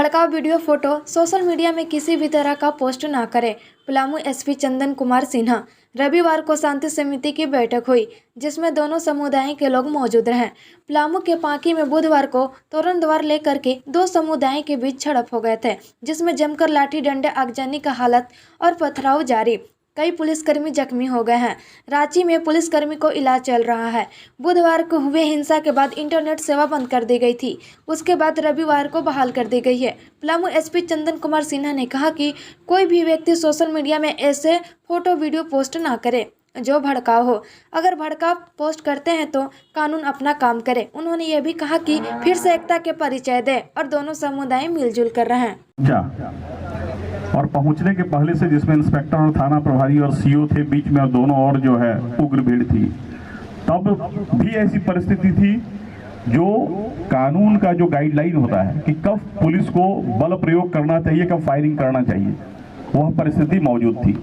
भड़काऊ video photo social media में किसी भी तरह का पोस्ट ना करें। पलामू एसपी चंदन कुमार सिन्हा। रविवार को शांति समिति की बैठक हुई जिसमें दोनों समुदाय के लोग मौजूद रहे। पलामू के पांकी में बुधवार को तोरण द्वार लेकर के दो समुदाय के बीच झड़प हो गए थे, जिसमें जमकर लाठी डंडे आगजनी का हालत और पथराव जारी। कई पुलिसकर्मी जख्मी हो गए हैं। रांची में पुलिसकर्मी को इलाज चल रहा है। बुधवार को हुए हिंसा के बाद इंटरनेट सेवा बंद कर दी गई थी, उसके बाद रविवार को बहाल कर दी गई है। पलामू एसपी चंदन कुमार सिन्हा ने कहा कि कोई भी व्यक्ति सोशल मीडिया में ऐसे फोटो वीडियो पोस्ट ना करे जो भड़काऊ हो। अगर भड़काऊ पोस्ट करते हैं तो कानून अपना काम करे। उन्होंने ये भी कहा कि फिर से एकता के परिचय दे और दोनों समुदाय मिलजुल कर रहे हैं। और पहुंचने के पहले से जिसमें इंस्पेक्टर और थाना प्रभारी और सीओ थे, बीच में और दोनों और जो है उग्र भीड़ थी, तब भी ऐसी परिस्थिति थी जो कानून का जो गाइडलाइन होता है कि कब पुलिस को बल प्रयोग करना चाहिए, कब फायरिंग करना चाहिए, वह परिस्थिति मौजूद थी।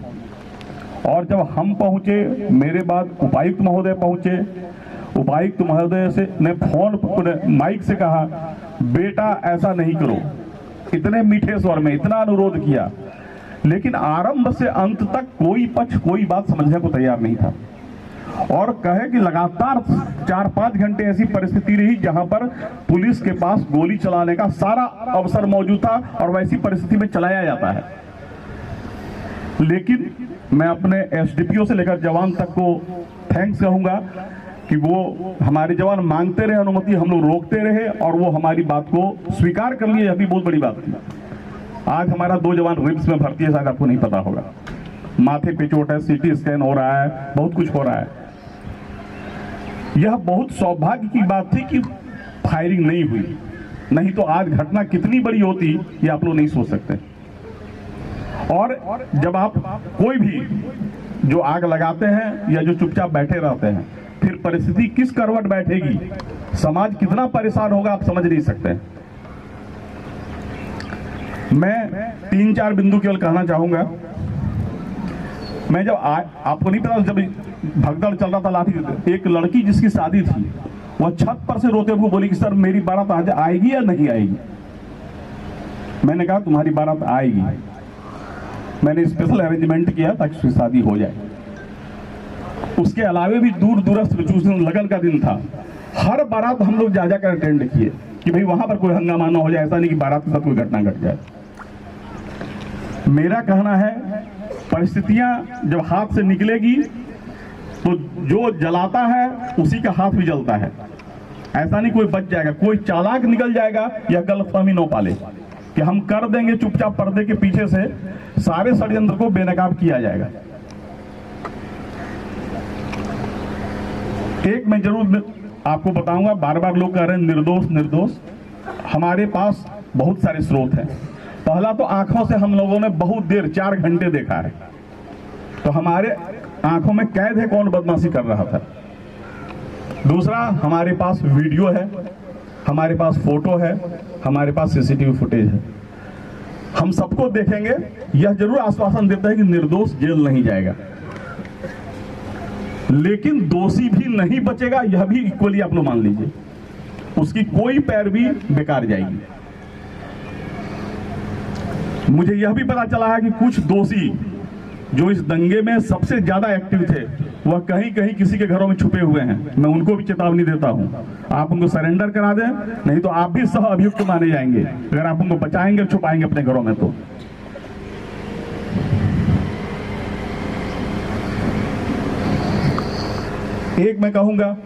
और जब हम पहुंचे, मेरे बाद उपायुक्त महोदय पहुंचे, उपायुक्त महोदय से ने फोन माइक से कहा, बेटा ऐसा नहीं करो। इतने मीठे स्वर में इतना अनुरोध किया, लेकिन आरंभ से अंत तक कोई पक्ष कोई बात समझने को तैयार नहीं था। और कहे कि लगातार 4-5 घंटे ऐसी परिस्थिति रही जहां पर पुलिस के पास गोली चलाने का सारा अवसर मौजूद था और वैसी परिस्थिति में चलाया जाता है। लेकिन मैं अपने एसडीपीओ से लेकर जवान तक को थैंक्स कहूंगा कि वो हमारे जवान मांगते रहे अनुमति, हम लोग रोकते रहे और वो हमारी बात को स्वीकार कर लिए। यह भी बहुत बड़ी बात थी। आज हमारा 2 जवान रिम्स में भर्ती है, शायद आपको नहीं पता होगा। माथे पे चोट है, सीटी स्कैन हो रहा है, बहुत कुछ हो रहा है। यह बहुत सौभाग्य की बात थी कि फायरिंग नहीं हुई, नहीं तो आज घटना कितनी बड़ी होती ये आप लोग नहीं सोच सकते। और जब आप कोई भी जो आग लगाते हैं या जो चुपचाप बैठे रहते हैं, फिर परिस्थिति किस करवट बैठेगी, समाज कितना परेशान होगा, आप समझ नहीं सकते। मैं 3-4 बिंदु केवल कहना चाहूंगा। मैं जब आपको नहीं पता, जब भगदड़ चल रहा था लाठी, एक लड़की जिसकी शादी थी, वह छत पर से रोते हुए बोली कि सर मेरी बारात आज आएगी या नहीं आएगी। मैंने कहा तुम्हारी बारात आएगी। मैंने स्पेशल अरेंजमेंट किया ताकि उसकी शादी हो जाए। उसके अलावे भी दूर दूरस्थ लगन का दिन था, हर बारात हम लोग जा कर अटेंड किए कि भाई वहां पर कोई हंगामा ना हो जाए, ऐसा नहीं कि बारात के साथ कोई घटना घट जाए। मेरा कहना है परिस्थितियां जब हाथ से निकलेगी तो जो जलाता है उसी का हाथ भी जलता है। ऐसा नहीं कोई बच जाएगा, कोई चालाक निकल जाएगा, यह गलतफहमी न पाले कि हम कर देंगे चुपचाप पर्दे के पीछे से सारे षड्यंत्र को बेनकाब किया जाएगा। एक मैं जरूर आपको बताऊंगा, बार बार लोग कह रहे हैं निर्दोष निर्दोष। हमारे पास बहुत सारे स्रोत हैं। पहला तो आंखों से हम लोगों ने बहुत देर 4 घंटे देखा है, तो हमारे आंखों में कैद है कौन बदमाशी कर रहा था। दूसरा, हमारे पास वीडियो है, हमारे पास फोटो है, हमारे पास सीसीटीवी फुटेज है। हम सबको देखेंगे। यह जरूर आश्वासन देता है कि निर्दोष जेल नहीं जाएगा, लेकिन दोषी भी नहीं बचेगा, यह भी इक्वली आप लोग मान लीजिए। उसकी कोई पैरवी बेकार जाएगी। मुझे यह भी पता चला है कि कुछ दोषी जो इस दंगे में सबसे ज्यादा एक्टिव थे, वह कहीं कहीं किसी के घरों में छुपे हुए हैं। मैं उनको भी चेतावनी देता हूं, आप उनको सरेंडर करा दें, नहीं तो आप भी सह अभियुक्त माने जाएंगे अगर आप उनको बचाएंगे और छुपाएंगे अपने घरों में। तो एक मैं कहूंगा,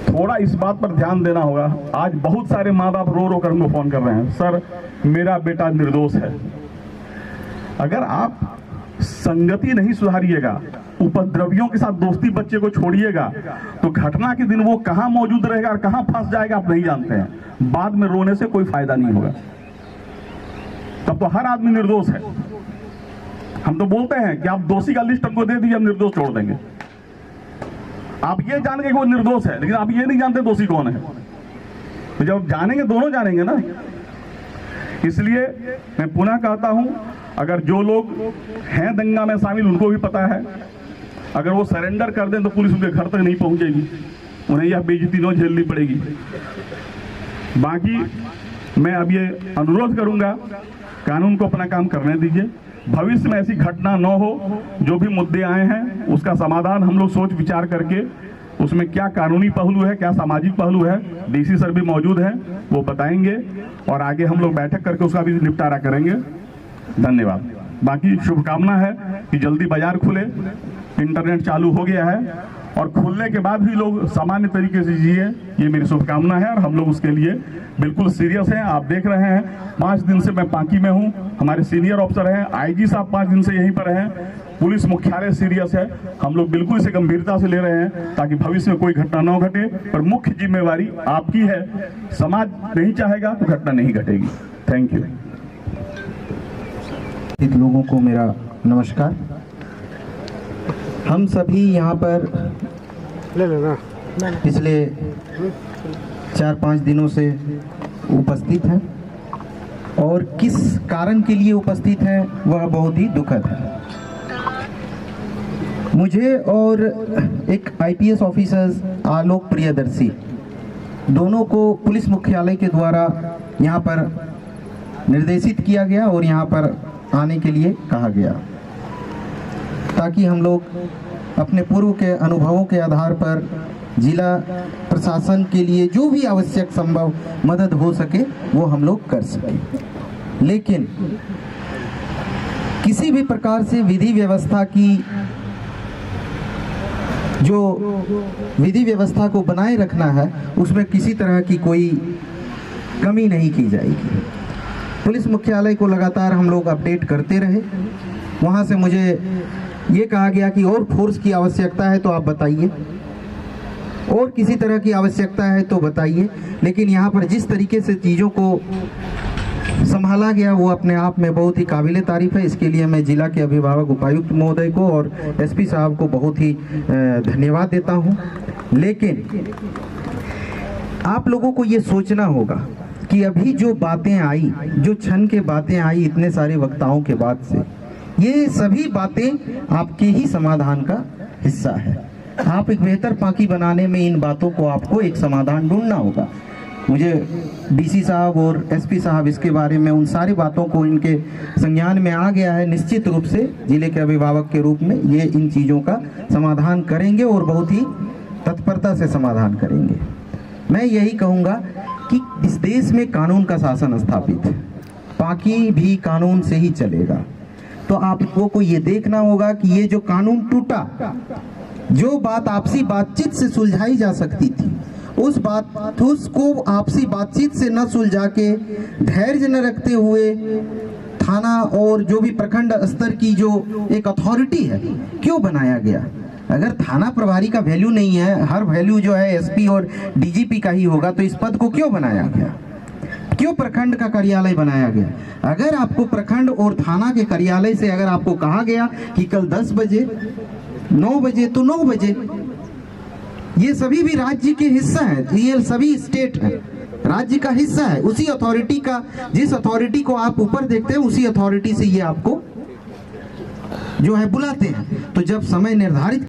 थोड़ा इस बात पर ध्यान देना होगा। आज बहुत सारे माँ बाप रो रो कर हमको फोन कर रहे हैं, सर मेरा बेटा निर्दोष है। अगर आप संगति नहीं सुधारिएगा, उपद्रवियों के साथ दोस्ती बच्चे को छोड़िएगा, तो घटना के दिन वो कहां मौजूद रहेगा और कहां फंस जाएगा आप नहीं जानते हैं। बाद में रोने से कोई फायदा नहीं होगा। तब तो हर आदमी निर्दोष है। हम तो बोलते हैं कि आप दोषी का लिस्ट हमको दे दीजिए, हम निर्दोष छोड़ देंगे। आप ये जान के वो निर्दोष है, लेकिन आप ये नहीं जानते दोषी कौन है। तो जब जानेंगे, दोनों जानेंगे ना। इसलिए मैं पुनः कहता हूं, अगर जो लोग हैं दंगा में शामिल, उनको भी पता है, अगर वो सरेंडर कर दें तो पुलिस उनके घर तक नहीं पहुंचेगी, उन्हें यह बेइज्जती न झेलनी पड़ेगी। बाकी मैं अब ये अनुरोध करूंगा, कानून को अपना काम करने दीजिए। भविष्य में ऐसी घटना न हो। जो भी मुद्दे आए हैं उसका समाधान हम लोग सोच विचार करके, उसमें क्या कानूनी पहलू है, क्या सामाजिक पहलू है, डीसी सर भी मौजूद हैं, वो बताएंगे और आगे हम लोग बैठक करके उसका भी निपटारा करेंगे। धन्यवाद। बाकी शुभकामना है कि जल्दी बाजार खुले, इंटरनेट चालू हो गया है और खुलने के बाद भी लोग सामान्य तरीके से जिए, ये मेरी शुभकामना है और हम लोग उसके लिए बिल्कुल सीरियस हैं। आप देख रहे हैं 5 दिन से मैं पांकी में हूं, हमारे सीनियर ऑफिसर हैं, आईजी साहब 5 दिन से यहीं पर हैं, पुलिस मुख्यालय सीरियस है। हम लोग बिल्कुल इसे गंभीरता से ले रहे हैं ताकि भविष्य में कोई घटना न घटे, पर मुख्य जिम्मेवारी आपकी है। समाज नहीं चाहेगा तो घटना नहीं घटेगी। Thank you. लोगों को मेरा नमस्कार। हम सभी यहाँ पर पिछले 4-5 दिनों से उपस्थित हैं और किस कारण के लिए उपस्थित हैं वह बहुत ही दुखद है। मुझे और एक आईपीएस ऑफिसर्स आलोक प्रियदर्शी दोनों को पुलिस मुख्यालय के द्वारा यहाँ पर निर्देशित किया गया और यहाँ पर आने के लिए कहा गया ताकि हम लोग अपने पूर्व के अनुभवों के आधार पर जिला प्रशासन के लिए जो भी आवश्यक संभव मदद हो सके वो हम लोग कर सकें। लेकिन किसी भी प्रकार से विधि व्यवस्था की जो विधि व्यवस्था को बनाए रखना है उसमें किसी तरह की कोई कमी नहीं की जाएगी। पुलिस मुख्यालय को लगातार हम लोग अपडेट करते रहे। वहाँ से मुझे ये कहा गया कि और फोर्स की आवश्यकता है तो आप बताइए, और किसी तरह की आवश्यकता है तो बताइए। लेकिन यहाँ पर जिस तरीके से चीज़ों को संभाला गया वो अपने आप में बहुत ही काबिले तारीफ है। इसके लिए मैं जिला के अभिभावक उपायुक्त महोदय को और एसपी साहब को बहुत ही धन्यवाद देता हूँ। लेकिन आप लोगों को ये सोचना होगा कि अभी जो बातें आई, जो क्षण के बातें आई इतने सारे वक्ताओं के बाद से, ये सभी बातें आपके ही समाधान का हिस्सा है। आप एक बेहतर पांकी बनाने में इन बातों को आपको एक समाधान ढूंढना होगा। मुझे डीसी साहब और एसपी साहब इसके बारे में उन सारी बातों को इनके संज्ञान में आ गया है। निश्चित रूप से जिले के अभिभावक के रूप में ये इन चीज़ों का समाधान करेंगे और बहुत ही तत्परता से समाधान करेंगे। मैं यही कहूँगा कि इस देश में कानून का शासन स्थापित है, पांकी भी कानून से ही चलेगा। तो आपको को ये देखना होगा कि ये जो कानून टूटा, जो बात आपसी बातचीत से सुलझाई जा सकती थी, उस बात उसको आपसी बातचीत से न सुलझा के, धैर्य न रखते हुए थाना और जो भी प्रखंड स्तर की जो एक अथॉरिटी है क्यों बनाया गया? अगर थाना प्रभारी का वैल्यू नहीं है, हर वैल्यू जो है एसपी और डीजीपी का ही होगा, तो इस पद को क्यों बनाया गया? क्यों प्रखंड का कार्यालय बनाया गया? अगर आपको प्रखंड और थाना के कार्यालय से अगर आपको कहा गया कि कल 10 बजे 9 बजे तो 9 बजे, ये सभी भी राज्य के हिस्सा है, ये सभी स्टेट है, राज्य का हिस्सा है। उसी अथॉरिटी का, जिस अथॉरिटी को आप ऊपर देखते हैं उसी अथॉरिटी से ये आपको जो है बुलाते हैं। तो जब समय निर्धारित